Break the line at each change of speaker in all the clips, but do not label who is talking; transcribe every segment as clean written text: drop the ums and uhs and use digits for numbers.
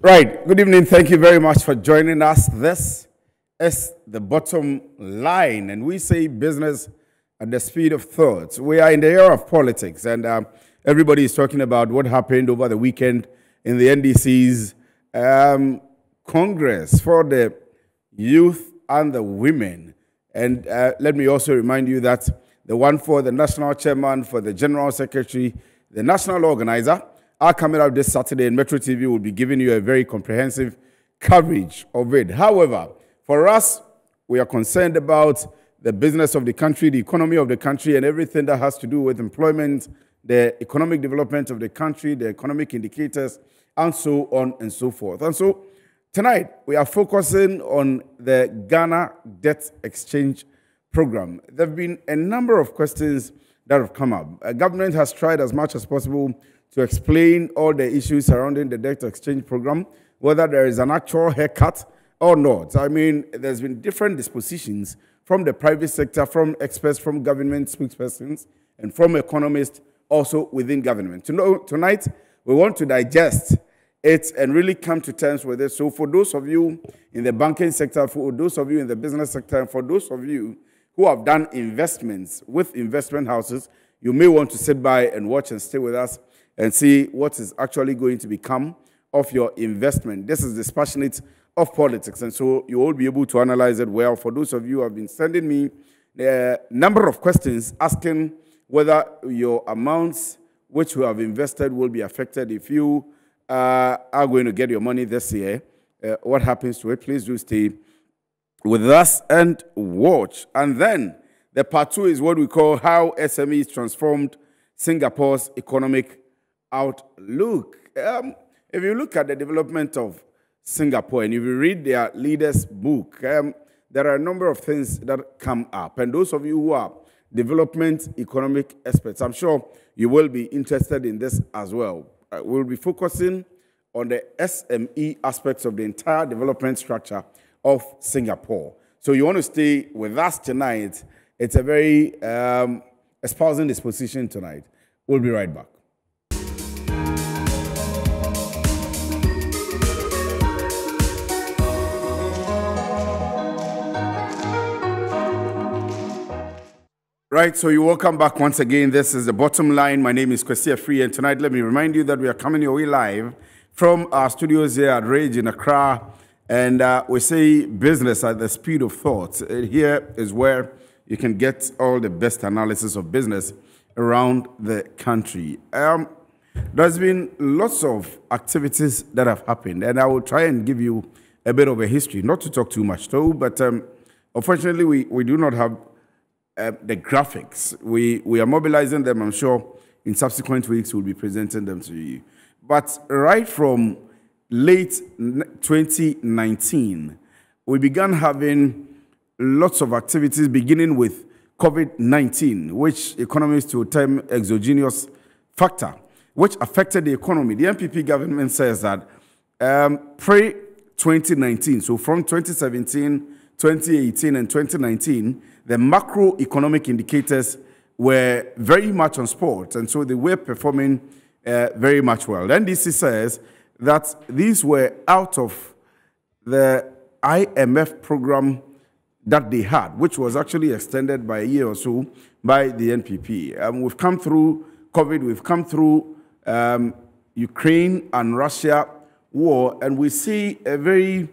Right. Good evening. Thank you very much for joining us. This is the bottom line, and we say business at the speed of thought. We are in the era of politics, and everybody is talking about what happened over the weekend in the NDC's Congress for the youth and the women. And let me also remind you that the one for the national chairman, for the general secretary, the national organizer, are coming out this Saturday, and Metro TV will be giving you a very comprehensive coverage of it. However, for us, we are concerned about the business of the country, the economy of the country, and everything that has to do with employment, the economic development of the country, the economic indicators, and so on and so forth. And so tonight, we are focusing on the Ghana Debt Exchange Program. There have been a number of questions that have come up. Government has tried as much as possible to explain all the issues surrounding the debt exchange program, whether there is an actual haircut or not. I mean, there's been different dispositions from the private sector, from experts, from government spokespersons, and from economists also within government. Tonight, we want to digest it and really come to terms with it. So for those of you in the banking sector, for those of you in the business sector, and for those of you who have done investments with investment houses, you may want to sit by and watch and stay with us and see what is actually going to become of your investment. This is dispassionate of politics, and so you will be able to analyze it well. For those of you who have been sending me a number of questions asking whether your amounts which you have invested will be affected if you are going to get your money this year, what happens to it, please do stay with us and watch. And then the part two is what we call how SMEs transformed Singapore's economic outlook. If you look at the development of Singapore and if you read their leaders' book, there are a number of things that come up. And those of you who are development economic experts, I'm sure you will be interested in this as well. We'll be focusing on the SME aspects of the entire development structure of Singapore. So you want to stay with us tonight. It's a very espousing disposition tonight. We'll be right back. Right, so you're welcome back once again. This is the Bottom Line. My name is Kwesi Free, and tonight let me remind you that we are coming your way live from our studios here at Rage in Accra, and we say business at the speed of thought. Here is where you can get all the best analysis of business around the country. There's been lots of activities that have happened, and I will try and give you a bit of a history, not to talk too much though, but unfortunately we do not have the graphics. We are mobilizing them. I'm sure in subsequent weeks we'll be presenting them to you. But right from late 2019, we began having lots of activities, beginning with COVID-19, which economists will term exogenous factor, which affected the economy. The NPP government says that pre-2019, so from 2017, 2018, and 2019, the macroeconomic indicators were very much on spot, and so they were performing very much well. The NDC says that these were out of the IMF program that they had, which was actually extended by a year or so by the NPP. We've come through COVID, we've come through Ukraine and Russia war, and we see a very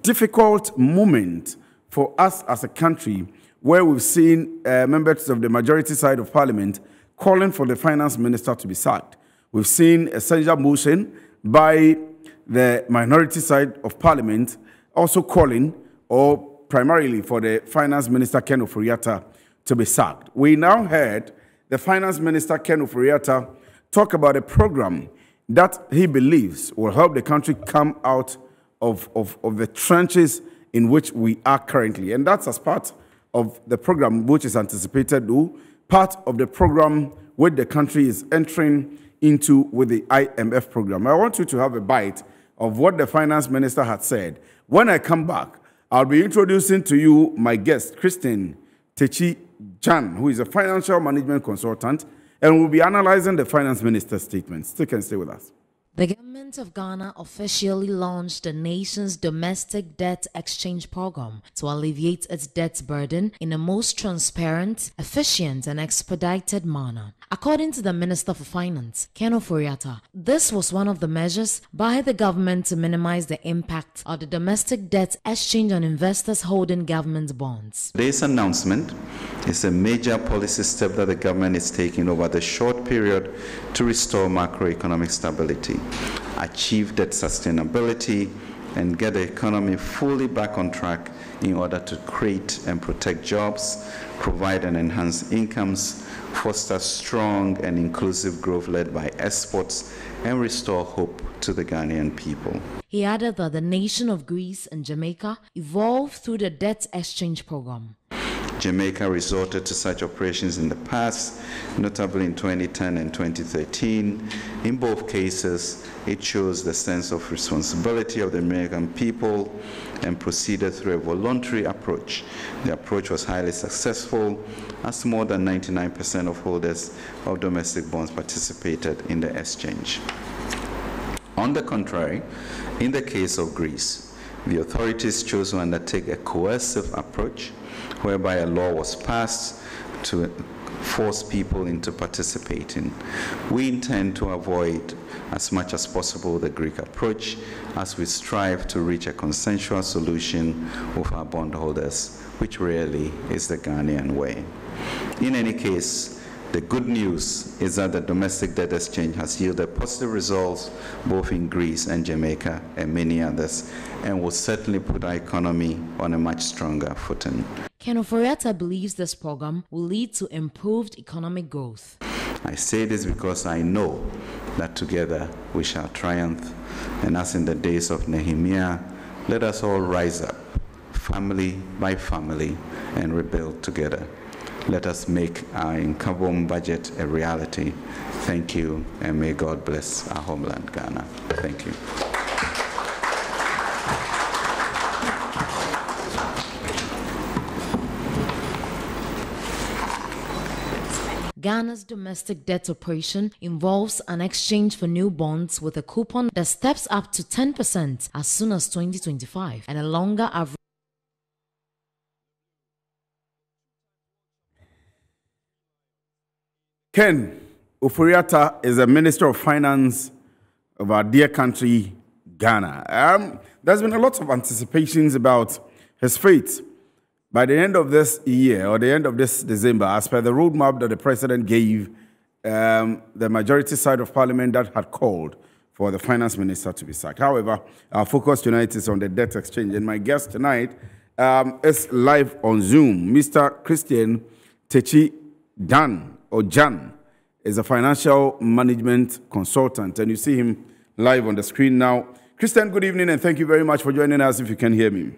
difficult moment for us as a country, where we've seen members of the majority side of parliament calling for the finance minister to be sacked. We've seen a censure motion by the minority side of parliament also calling, or primarily for the finance minister Ken Ofori-Atta to be sacked. We now heard the finance minister Ken Ofori-Atta talk about a program that he believes will help the country come out of the trenches in which we are currently. And that's as part of the program which is anticipated, though, part of the program which the country is entering into with the IMF program. I want you to have a bite of what the finance minister had said. When I come back, I'll be introducing to you my guest, Christine Techi Jan, who is a financial management consultant, and we'll be analyzing the finance minister's statements. Stay with us.
The government of Ghana officially launched the nation's domestic debt exchange program to alleviate its debt burden in a most transparent, efficient, and expedited manner. According to the Minister for Finance, Ken Ofori-Atta, this was one of the measures by the government to minimize the impact of the domestic debt exchange on investors holding government bonds.
Today's announcement is a major policy step that the government is taking over the short period to restore macroeconomic stability, achieve debt sustainability, and get the economy fully back on track in order to create and protect jobs, provide and enhance incomes, foster strong and inclusive growth led by exports, and restore hope to the Ghanaian people.
He added that the nation of Greece and Jamaica evolved through the debt exchange program.
Jamaica resorted to such operations in the past, notably in 2010 and 2013. In both cases, it shows the sense of responsibility of the American people and proceeded through a voluntary approach. The approach was highly successful, as more than 99% of holders of domestic bonds participated in the exchange. On the contrary, in the case of Greece, the authorities chose to undertake a coercive approach whereby a law was passed to force people into participating. We intend to avoid as much as possible the Greek approach as we strive to reach a consensual solution with our bondholders, which really is the Ghanaian way. In any case, the good news is that the domestic debt exchange has yielded positive results both in Greece and Jamaica and many others, and will certainly put our economy on a much stronger footing.
Ken Ofori-Atta believes this program will lead to improved economic growth.
I say this because I know that together we shall triumph, and as in the days of Nehemiah, let us all rise up, family by family, and rebuild together. Let us make our income budget a reality. Thank you, and may God bless our homeland, Ghana. Thank you.
Ghana's domestic debt operation involves an exchange for new bonds with a coupon that steps up to 10% as soon as 2025 and a longer average.
Ken Ofori-Atta is the Minister of Finance of our dear country, Ghana. There's been a lot of anticipations about his fate. By the end of this year, or the end of this December, as per the roadmap that the President gave, the majority side of Parliament that had called for the Finance Minister to be sacked. However, our focus tonight is on the debt exchange, and my guest tonight is live on Zoom. Mr. Christian Techi Dan, or Jan, is a financial management consultant, and you see him live on the screen now. Christian, good evening, and thank you very much for joining us, if you can hear me.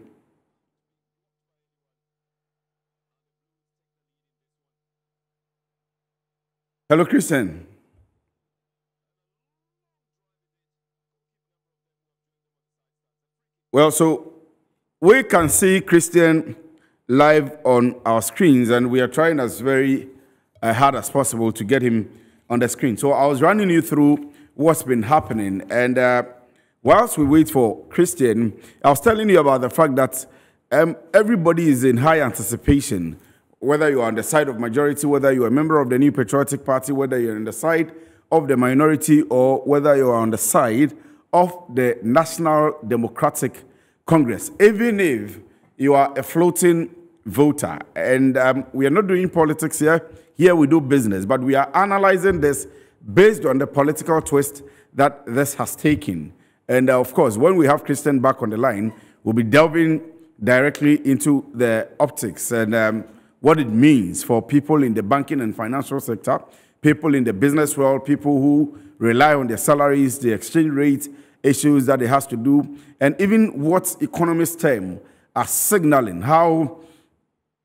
Hello, Christian. Well, so we can see Christian live on our screens, and we are trying as very hard as possible to get him on the screen. So I was running you through what's been happening, and whilst we wait for Christian, I was telling you about the fact that everybody is in high anticipation, whether you are on the side of majority, whether you are a member of the New Patriotic Party, whether you're on the side of the minority, or whether you are on the side of the National Democratic Congress, even if you are a floating voter. And we are not doing politics here. Here we do business, but we are analyzing this based on the political twist that this has taken. And of course, when we have Christian back on the line, we'll be delving directly into the optics and what it means for people in the banking and financial sector, people in the business world, people who rely on their salaries, the exchange rate issues that it has to do, and even what economists term as signaling how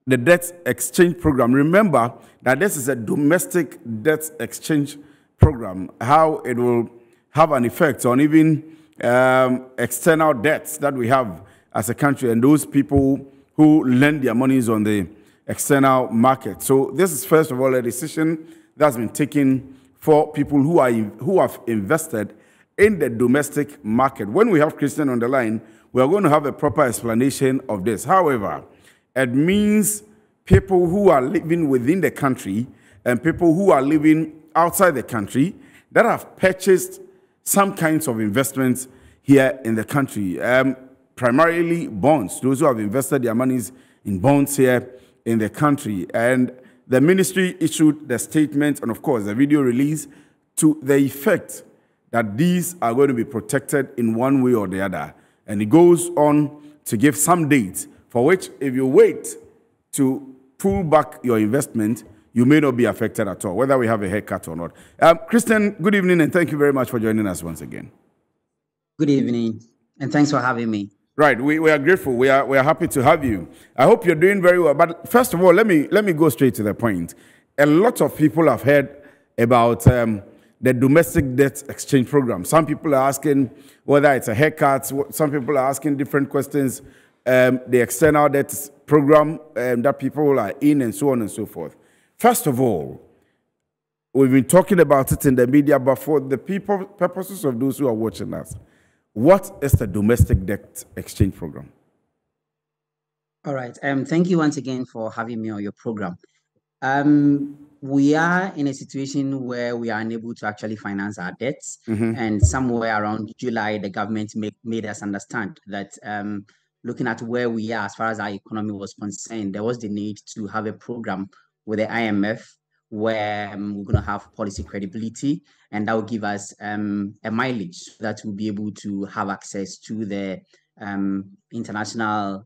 the debt exchange program. Remember that this is a domestic debt exchange program, how it will have an effect on even external debts that we have as a country and those people who lend their monies on the external market. So this is, first of all, a decision that's been taken for people who have invested in the domestic market. When we have Christian on the line, we are going to have a proper explanation of this. However, it means people who are living within the country and people who are living outside the country that have purchased some kinds of investments here in the country, primarily bonds, those who have invested their monies in bonds here in the country. And the ministry issued the statement and, of course, the video release to the effect that these are going to be protected in one way or the other. And it goes on to give some dates for which, if you wait to pull back your investment, you may not be affected at all, whether we have a haircut or not. Christian, good evening, and thank you very much for joining us once again.
Good evening, and thanks for having me.
Right, we are grateful. We are happy to have you. I hope you're doing very well. But first of all, let me go straight to the point. A lot of people have heard about the domestic debt exchange program. Some people are asking whether it's a haircut. Some people are asking different questions. The external debt program that people are in, and so on and so forth. First of all, we've been talking about it in the media, but for the purposes of those who are watching us, what is the domestic debt exchange program?
All right. Thank you once again for having me on your program. We are in a situation where we are unable to actually finance our debts. And somewhere around July, the government made us understand that looking at where we are as far as our economy was concerned, there was the need to have a program with the IMF where we're going to have policy credibility, and that will give us a mileage so that we'll be able to have access to the international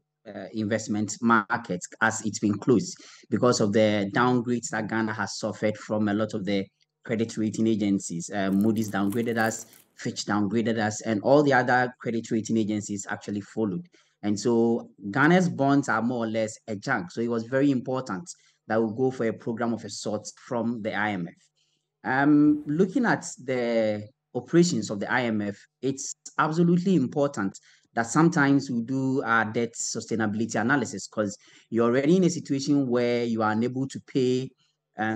investment markets as it's been closed because of the downgrades that Ghana has suffered from a lot of the credit rating agencies. Moody's downgraded us, Fitch downgraded us, and all the other credit rating agencies actually followed. And so Ghana's bonds are more or less a junk. So it was very important that we go for a program of a sort from the IMF. Looking at the operations of the IMF, it's absolutely important that sometimes we do our debt sustainability analysis because you're already in a situation where you are unable to pay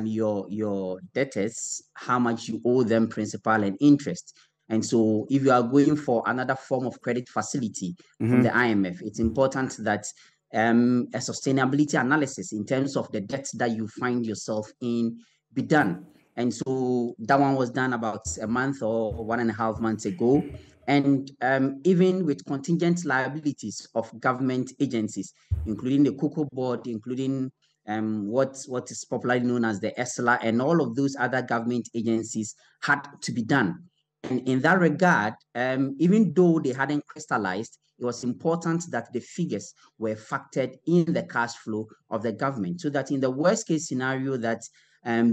your debtors how much you owe them principal and interest. And so if you are going for another form of credit facility from the IMF, it's important that a sustainability analysis in terms of the debt that you find yourself in be done. And so that one was done about a month or 1.5 months ago. And even with contingent liabilities of government agencies, including the Cocoa Board, including what is popularly known as the ESLA, and all of those other government agencies had to be done. And in that regard, even though they hadn't crystallized, it was important that the figures were factored in the cash flow of the government so that in the worst case scenario that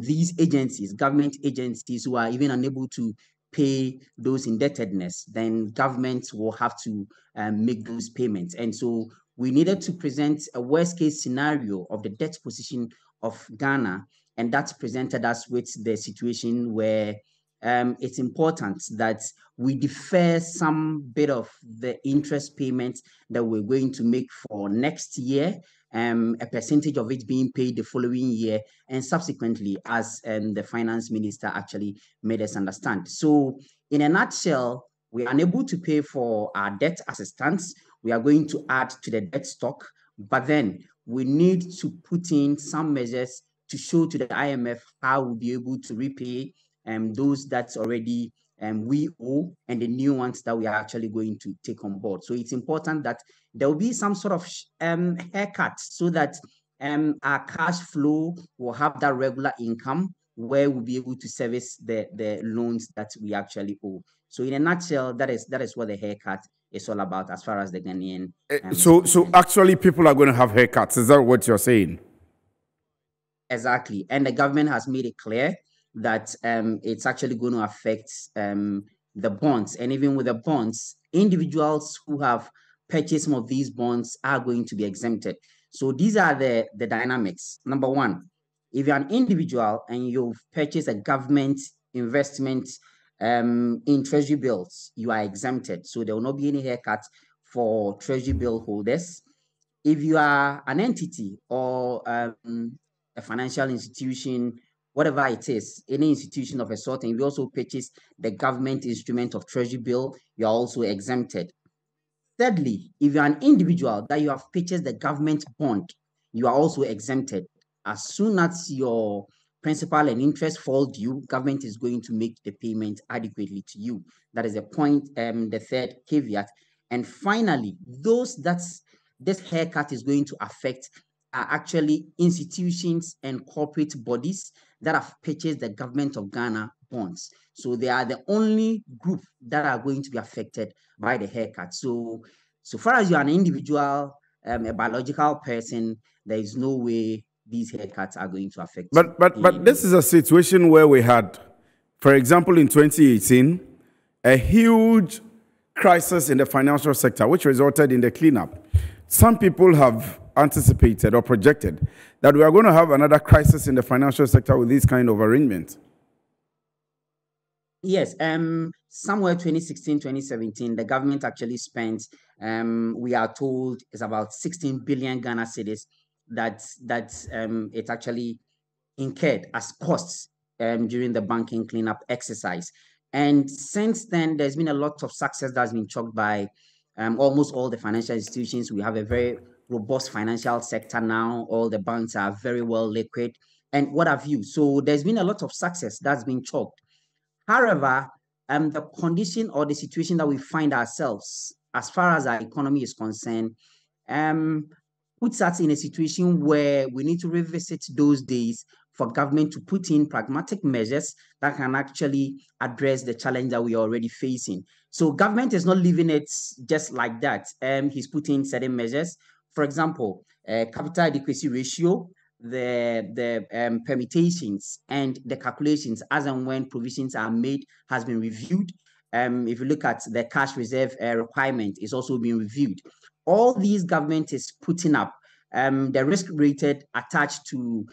these agencies, government agencies who are even unable to pay those indebtedness, then governments will have to make those payments. And so we needed to present a worst case scenario of the debt position of Ghana, and that's presented us with the situation where it's important that we defer some bit of the interest payments that we're going to make for next year, a percentage of it being paid the following year, and subsequently as the finance minister actually made us understand. So in a nutshell, we are unable to pay for our debt assistance. We are going to add to the debt stock, but then we need to put in some measures to show to the IMF how we'll be able to repay those that's already we owe and the new ones that we are actually going to take on board. So it's important that there will be some sort of haircut so that our cash flow will have that regular income where we'll be able to service the loans that we actually owe. So in a nutshell, that is what the haircut is all about as far as the Ghanaian.
So actually people are going to have haircuts. Is that what you're saying?
Exactly. And the government has made it clear that it's actually going to affect the bonds. And even with the bonds, individuals who have purchased some of these bonds are going to be exempted. So these are the dynamics. Number one, if you're an individual and you've purchased a government investment in treasury bills, you are exempted. So there will not be any haircut for treasury bill holders. If you are an entity or a financial institution whatever it is, any institution of a sort, and if you also purchase the government instrument of treasury bill, you're also exempted. Thirdly, if you're an individual that you have purchased the government bond, you are also exempted. As soon as your principal and interest fall due, government is going to make the payment adequately to you. That is a point, the third caveat. And finally, those that this haircut is going to affect are actually institutions and corporate bodies that have purchased the government of Ghana bonds. So they are the only group that are going to be affected by the haircut. So far as you're an individual, a biological person, there is no way these haircuts are going to affect you.
But this is a situation where we had, for example, in 2018, a huge crisis in the financial sector, which resulted in the cleanup. Some people have anticipated or projected that we are going to have another crisis in the financial sector with these kind of arrangements.
Yes, somewhere 2016, 2017, the government actually spent, we are told, it's about 16 billion Ghana cedis that it actually incurred as costs during the banking cleanup exercise. And since then, there's been a lot of success that's been chalked by almost all the financial institutions. We have a very robust financial sector now. All the banks are very well liquid and what have you. So there's been a lot of success that's been chalked. However, the condition or the situation that we find ourselves, as far as our economy is concerned, puts us in a situation where we need to revisit those days for government to put in pragmatic measures that can actually address the challenge that we are already facing. So government is not leaving it just like that. He's putting certain measures. For example, capital adequacy ratio, the permutations and the calculations as and when provisions are made has been reviewed. If you look at the cash reserve requirement, is also being reviewed. All these government is putting up the risk rated attached to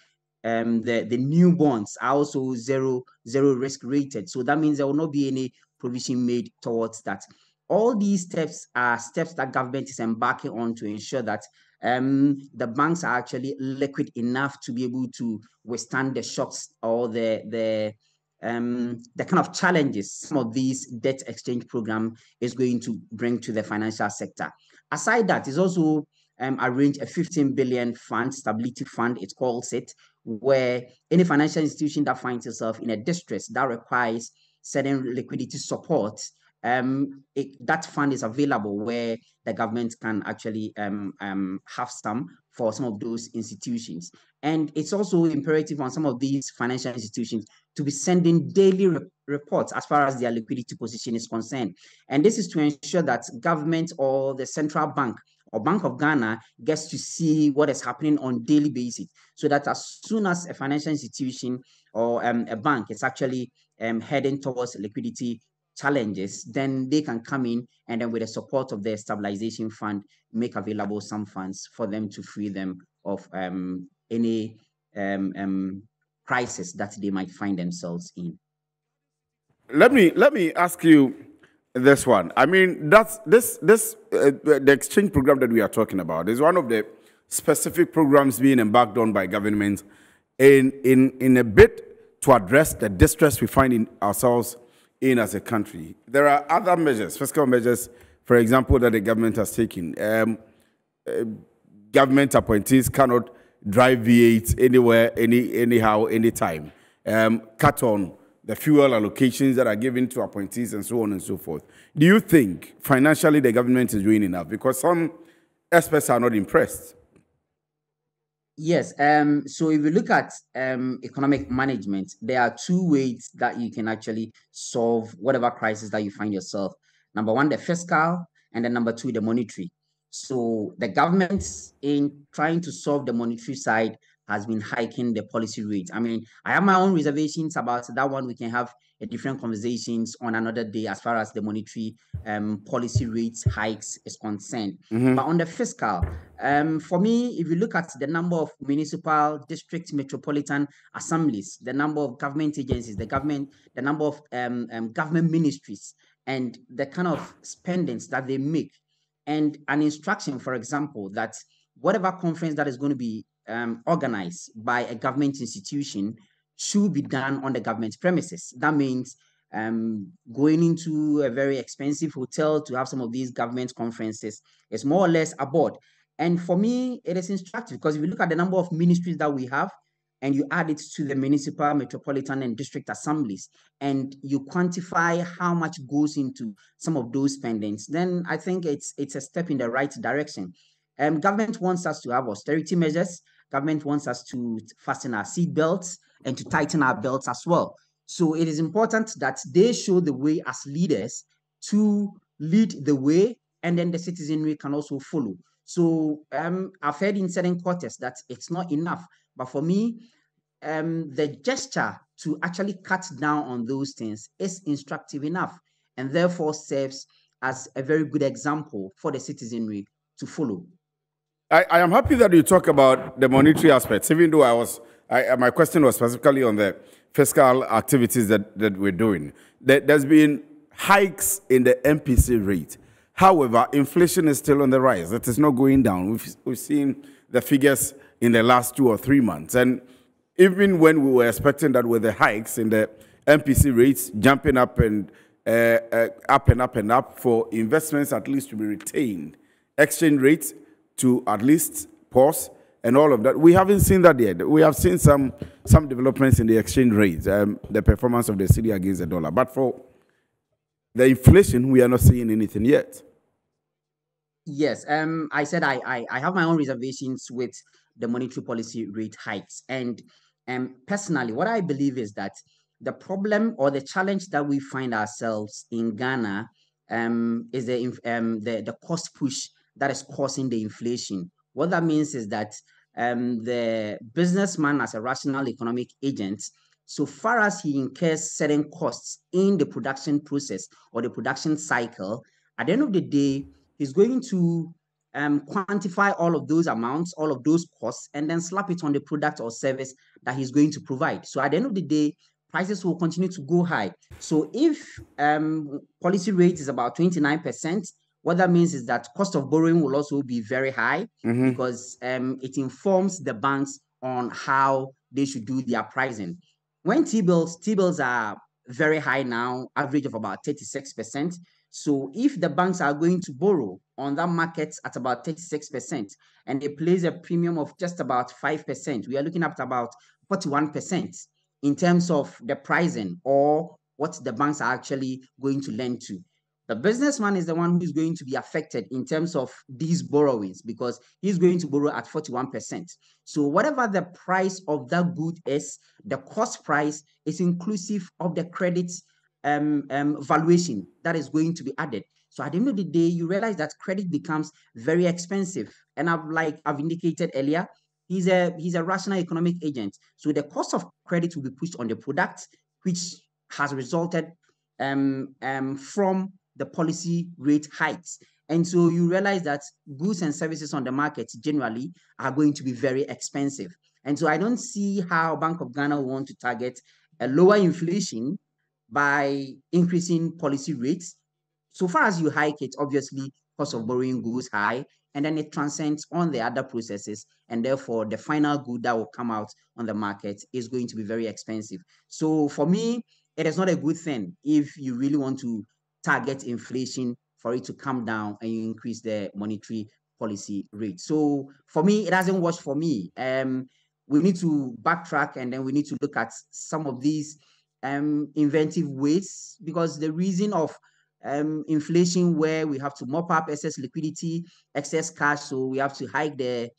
the new bonds are also zero risk rated. So that means there will not be any provision made towards that. All these steps are steps that government is embarking on to ensure that the banks are actually liquid enough to be able to withstand the shocks or the kind of challenges some of these debt exchange program is going to bring to the financial sector. Aside that, is also arranged a 15 billion fund, stability fund, it calls it, where any financial institution that finds itself in a distress that requires certain liquidity support, that fund is available where the government can actually have some for some of those institutions. And it's also imperative on some of these financial institutions to be sending daily reports as far as their liquidity position is concerned. And this is to ensure that government or the central bank or Bank of Ghana gets to see what is happening on daily basis, so that as soon as a financial institution or a bank is actually heading towards liquidity challenges, then they can come in and then with the support of the stabilization fund, make available some funds for them to free them of any crisis that they might find themselves in.
Let me ask you this one. I mean, that's the exchange program that we are talking about is one of the specific programs being embarked on by government in a bid to address the distress we find in ourselves in as a country. There are other measures, fiscal measures, for example, that the government has taken. Government appointees cannot drive V8 anywhere, anyhow, anytime. Cut on the fuel allocations that are given to appointees and so on and so forth. Do you think financially the government is doing enough? Because some experts are not impressed.
Yes. So if you look at economic management, there are two ways that you can actually solve whatever crisis that you find yourself. Number one, the fiscal, and then number two, the monetary. So the government, in trying to solve the monetary side, has been hiking the policy rate. I mean, I have my own reservations about that one. We can have a different conversations on another day as far as the monetary policy rates hikes is concerned. But on the fiscal, for me, if you look at the number of municipal, district, metropolitan assemblies, the number of government agencies, the number of government ministries, and the kind of spendings that they make, and an instruction, for example, that whatever conference that is going to be organized by a government institution, should be done on the government premises. That means going into a very expensive hotel to have some of these government conferences is more or less aboard. And for me, it is instructive because if you look at the number of ministries that we have, and you add it to the municipal, metropolitan, and district assemblies, and you quantify how much goes into some of those spendings, then I think it's a step in the right direction. Government wants us to have austerity measures. Government wants us to fasten our seat belts and to tighten our belts as well. So it is important that they show the way as leaders to lead the way, and then the citizenry can also follow. So I've heard in certain quarters that it's not enough. But for me, the gesture to actually cut down on those things is instructive enough, and therefore serves as a very good example for the citizenry to follow.
I am happy that you talk about the monetary aspects, even though my question was specifically on the fiscal activities that we're doing. There's been hikes in the MPC rate. However, inflation is still on the rise. It is not going down. We've seen the figures in the last 2 or 3 months. And even when we were expecting that with the hikes in the MPC rates jumping up and up for investments at least to be retained, exchange rates to at least pause and all of that, we haven't seen that yet. We have seen some developments in the exchange rates, the performance of the cedi against the dollar. But for the inflation, we are not seeing anything yet.
Yes, I said I have my own reservations with the monetary policy rate hikes. And personally, what I believe is that the problem or the challenge that we find ourselves in Ghana is the cost push that is causing the inflation. What that means is that the businessman, as a rational economic agent, so far as he incurs certain costs in the production process or the production cycle, at the end of the day, he's going to quantify all of those amounts, all of those costs, and then slap it on the product or service that he's going to provide. So at the end of the day, prices will continue to go high. So if policy rate is about 29%, what that means is that cost of borrowing will also be very high because it informs the banks on how they should do their pricing. When T-bills are very high now, average of about 36%. So if the banks are going to borrow on that market at about 36% and they place a premium of just about 5%, we are looking at about 41% in terms of the pricing or what the banks are actually going to lend to. The businessman is the one who's going to be affected in terms of these borrowings because he's going to borrow at 41%. So whatever the price of that good is, the cost price is inclusive of the credit valuation that is going to be added. So at the end of the day, you realize that credit becomes very expensive. And I've indicated earlier, he's a rational economic agent. So the cost of credit will be pushed on the product, which has resulted from the policy rate hikes. And so you realize that goods and services on the market generally are going to be very expensive. And so I don't see how Bank of Ghana will want to target a lower inflation by increasing policy rates. So far as you hike it, obviously, cost of borrowing goes high, and then it transcends on the other processes, and therefore the final good that will come out on the market is going to be very expensive. So for me, it is not a good thing if you really want to target inflation for it to come down and you increase the monetary policy rate. So for me, it hasn't worked for me. We need to backtrack and then we need to look at some of these inventive ways, because the reason of inflation where we have to mop up excess liquidity, excess cash, so we have to hike the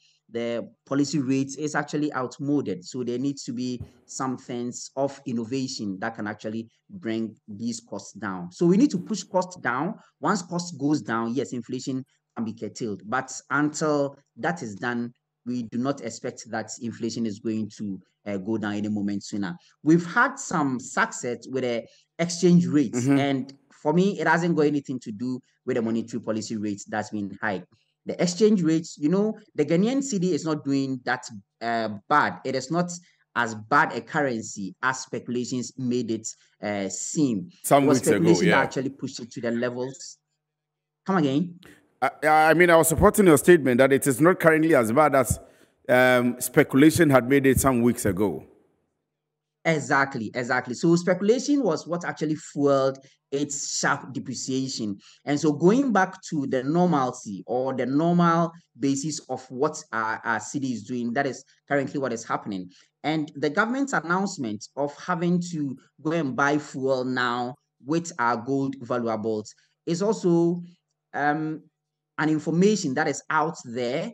policy rates is actually outmoded. So there needs to be some sense of innovation that can actually bring these costs down. So we need to push costs down. Once cost goes down, yes, inflation can be curtailed. But until that is done, we do not expect that inflation is going to go down any moment sooner. We've had some success with the exchange rates, and for me, it hasn't got anything to do with the monetary policy rates that's been hiked. The exchange rates, the Ghanaian cedi is not doing that bad. It is not as bad a currency as speculations made it seem.
Some weeks ago, yeah.
That actually pushed it to the levels. Come again?
I was supporting your statement that it is not currently as bad as speculation had made it some weeks ago.
Exactly. So speculation was what actually fueled its sharp depreciation. And so going back to the normalcy or the normal basis of what our city is doing, that is currently what is happening. And the government's announcement of having to go and buy fuel now with our gold valuables is also an information that is out there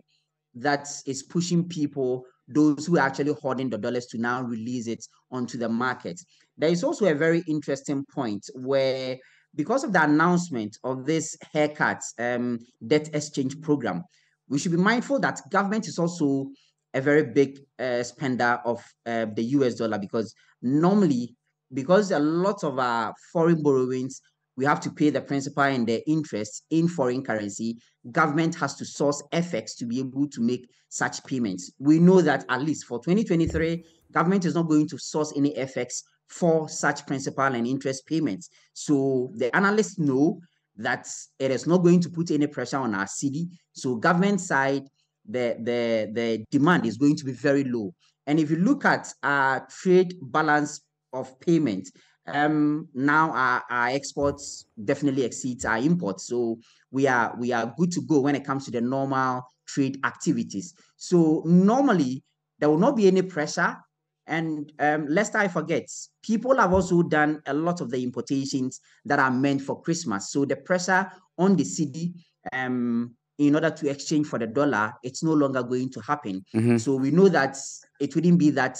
that is pushing people, those who are actually hoarding the dollars, to now release it onto the market. There is also a very interesting point where, because of the announcement of this haircut debt exchange program, we should be mindful that government is also a very big spender of the US dollar, because normally, because a lot of our foreign borrowings, we have to pay the principal and the interest in foreign currency. Government has to source FX to be able to make such payments. We know that at least for 2023, government is not going to source any FX for such principal and interest payments. So the analysts know that it is not going to put any pressure on our city. So government side, the demand is going to be very low. And if you look at our trade balance of payment, now our exports definitely exceeds our imports. So we are good to go when it comes to the normal trade activities. So normally there will not be any pressure. And lest I forget, people have also done a lot of the importations that are meant for Christmas. So the pressure on the city in order to exchange for the dollar, it's no longer going to happen. So we know that it wouldn't be that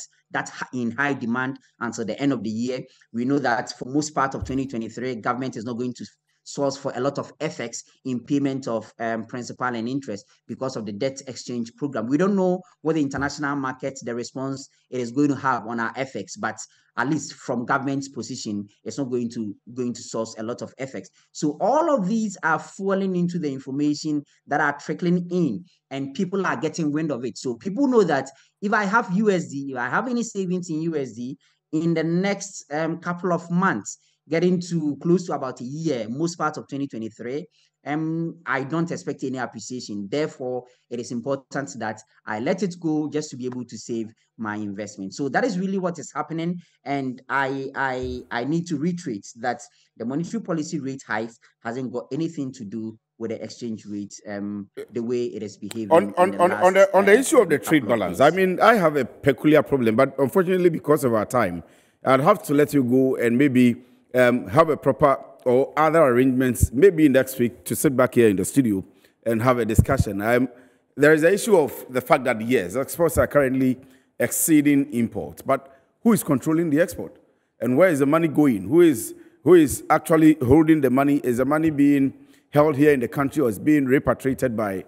in high demand until the end of the year. We know that for most part of 2023, government is not going to source for a lot of FX in payment of principal and interest because of the debt exchange program. We don't know what the international market, the response it is going to have on our FX, but at least from government's position, it's not going to source a lot of FX. So all of these are falling into the information that are trickling in, and people are getting wind of it. So people know that if I have USD, if I have any savings in USD in the next couple of months, getting to close to about a year, most part of 2023, I don't expect any appreciation. Therefore, it is important that I let it go just to be able to save my investment. So that is really what is happening. And I need to reiterate that the monetary policy rate hikes hasn't got anything to do with the exchange rate, the way it is behaving
On the issue of the trade balance, I mean, I have a peculiar problem, but unfortunately, because of our time, I'll have to let you go and maybe have a proper or other arrangements, maybe next week, to sit back here in the studio and have a discussion. There is the issue of the fact that, yes, exports are currently exceeding imports, but who is controlling the export? And where is the money going? Who is actually holding the money? Is the money being held here in the country, or is being repatriated by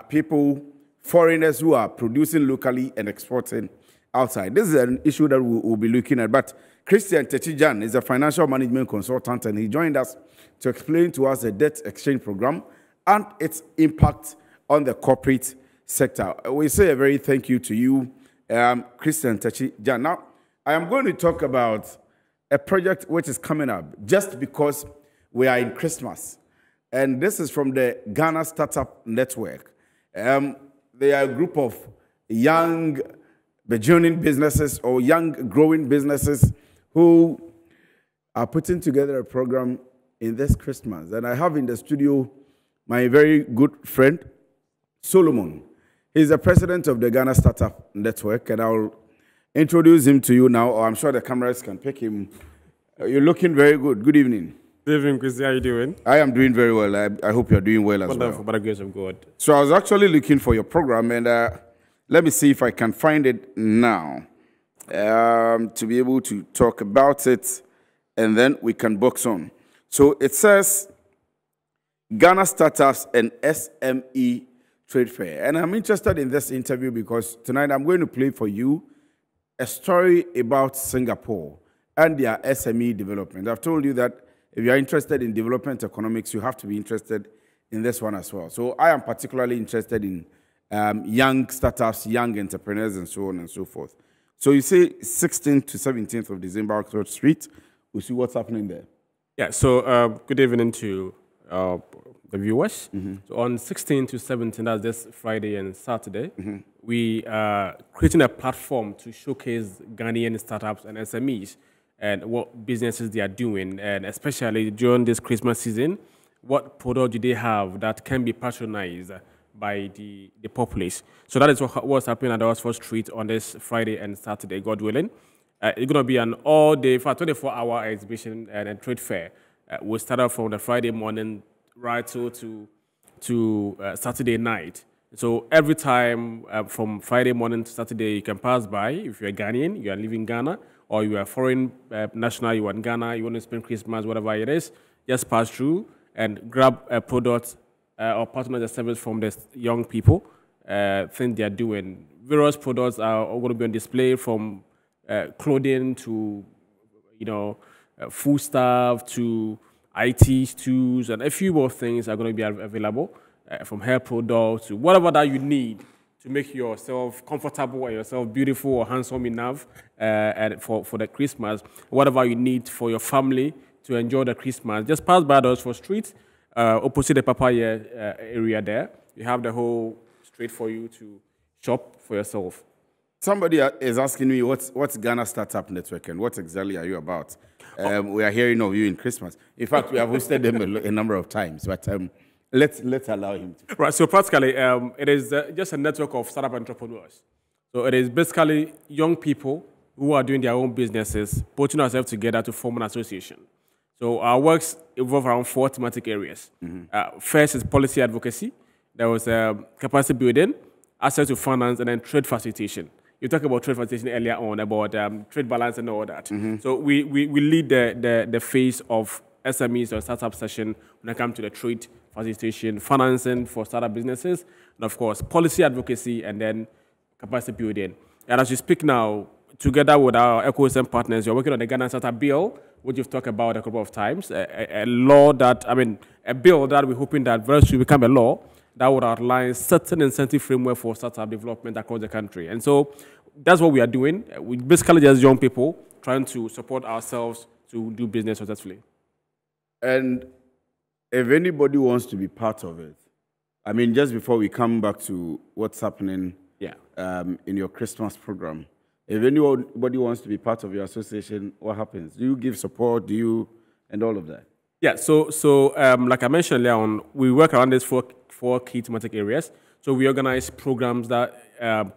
people, foreigners who are producing locally and exporting outside? This is an issue that we'll be looking at. But Christian Techijan is a financial management consultant, and he joined us to explain to us the debt exchange program and its impact on the corporate sector. We say a very thank you to you, Christian Techijan. Now, I am going to talk about a project which is coming up just because we are in Christmas. And this is from the Ghana Startup Network. They are a group of young burgeoning businesses or young growing businesses who are putting together a program in this Christmas. And I have in the studio my very good friend, Solomon. He's the president of the Ghana Startup Network, and I'll introduce him to you now, or I'm sure the cameras can pick him. You're looking very good. Good evening.
Good evening, Chris. How are you doing?
I am doing very well. I hope you're doing well as well.
Wonderful, by the grace of God.
So I was actually looking for your program, and let me see if I can find it now to be able to talk about it, and then we can box on. So it says Ghana Startups and SME Trade Fair. And I'm interested in this interview because tonight I'm going to play for you a story about Singapore and their SME development. I've told you that if you're interested in development economics, you have to be interested in this one as well. So I am particularly interested in young startups, young entrepreneurs, and so on and so forth. So you say 16th to 17th of December, Oxford Street. We'll see what's happening there.
Yeah, so good evening to the viewers. So on 16th to 17th, that's this Friday and Saturday, we are creating a platform to showcase Ghanaian startups and SMEs and what businesses they are doing, and especially during this Christmas season, what product do they have that can be patronized by the populace. So that is what's happening at the Oxford Street on this Friday and Saturday, God willing. It's going to be an all-day, for 24-hour exhibition and a trade fair. We'll start off from the Friday morning right to Saturday night. So every time from Friday morning to Saturday, you can pass by. If you're a Ghanaian, you are living in Ghana, or you are a foreign national, you are in Ghana, you want to spend Christmas, whatever it is, just pass through and grab a product or partner the service from the young people, things they are doing. Various products are going to be on display, from clothing to, food stuff to IT tools, and a few more things are going to be available, from hair products to whatever that you need to make yourself comfortable and yourself beautiful or handsome enough and for the Christmas. Whatever you need for your family to enjoy the Christmas, just pass by those for streets opposite the Papaya area there. You have the whole street for you to shop for yourself.
Somebody is asking me what's Ghana Startup Network and what exactly are you about? We are hearing of you in Christmas. In fact, we have hosted them a number of times, but let's allow him to.
Right. So practically, it is just a network of startup entrepreneurs. So it is basically young people who are doing their own businesses, putting ourselves together to form an association. So our works evolve around 4 thematic areas. First is policy advocacy. There was capacity building, access to finance, and then trade facilitation. You talked about trade facilitation earlier on, about trade balance and all that. So we lead the phase of SMEs or startup session when it comes to the trade facilitation, financing for startup businesses, and of course, policy advocacy, and then capacity building. And as we speak now, together with our ecosystem partners, you're working on the Ghana Startup Bill, which you've talked about a couple of times, a bill that we're hoping that very soon become a law that would outline certain incentive framework for startup development across the country. And so that's what we are doing. We basically just young people trying to support ourselves to do business successfully.
And if anybody wants to be part of it, just before we come back to what's happening in your Christmas program, if anybody wants to be part of your association, what happens? Do you give support? And all of that?
Yeah, so like I mentioned earlier on, we work around these four key thematic areas. So we organize programs that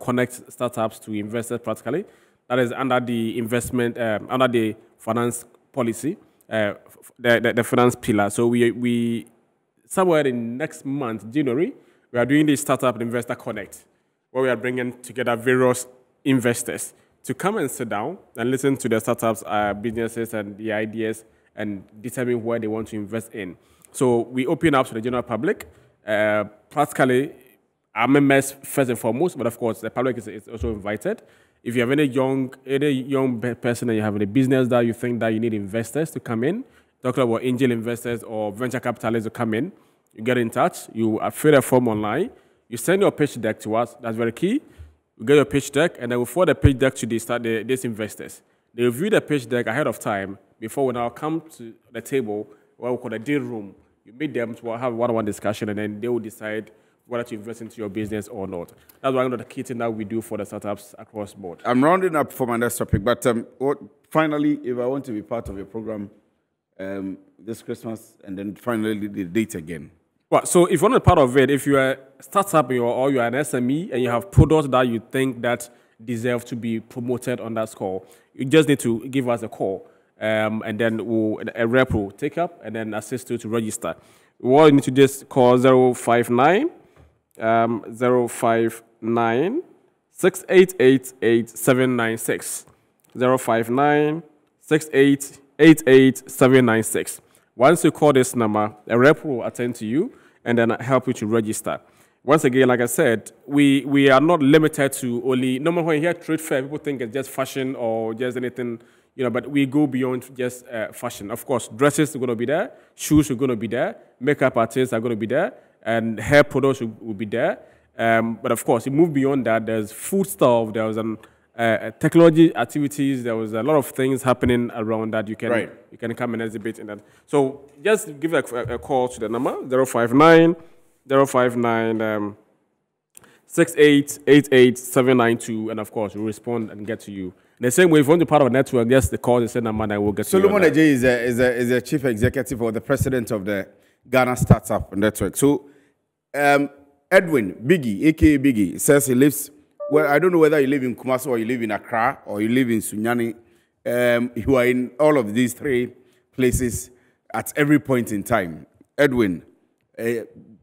connect startups to investors practically. That is under the investment, under the finance policy, the finance pillar. So we somewhere in next month, January, we are doing the Startup Investor Connect, where we are bringing together various investors to come and sit down and listen to the startups, businesses, and the ideas, and determine where they want to invest in. So we open up to the general public. Practically, our members first and foremost, but of course, the public is also invited. If you have any young person and you have a business that you think that you need investors to come in, talking about angel investors or venture capitalists to come in, you get in touch, you fill a form online, you send your pitch deck to us. That's very key. We get your pitch deck, and then we forward the pitch deck to these investors. They review the pitch deck ahead of time before we now come to the table, what we call the deal room. You meet them to have a one-on-one discussion, and then they will decide whether to invest into your business or not. That's one of the key things that we do for the startups across board.
I'm rounding up for my next topic, but finally, if I want to be part of your program this Christmas, and then finally the date again.
Well, so if you want to be part of it, if you're a startup or you're an SME and you have products that you think that deserve to be promoted on that score, you just need to give us a call, and then a rep will take up and then assist you to register. What you need to just call 059 688 796 059 688 796. Once you call this number, a rep will attend to you and then help you to register. Once again, like I said, we are not limited to only, normally when you hear trade fair, people think it's just fashion or just anything, but we go beyond just fashion. Of course, dresses are going to be there, shoes are going to be there, makeup artists are going to be there, and hair products will be there. But of course, you move beyond that, there's food stuff, there's technology activities, there was a lot of things happening around that you can come and exhibit in that. So just give a call to the number 059 6888792, and of course we'll respond and get to you. The same way, if you want to be part of a network, just the call the same number and we'll get to you.
Solomon Ajay is a chief executive or the president of the Ghana Startup Network. So Edwin Biggie, aka Biggie, says he lives. Well, I don't know whether you live in Kumasi or you live in Accra or you live in Sunyani. You are in all of these three places at every point in time. Edwin,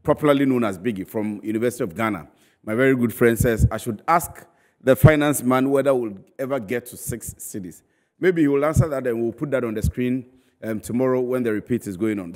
popularly known as Biggie from University of Ghana, my very good friend says, I should ask the finance man whether we'll ever get to 6 cities. Maybe he will answer that and we'll put that on the screen tomorrow when the repeat is going on.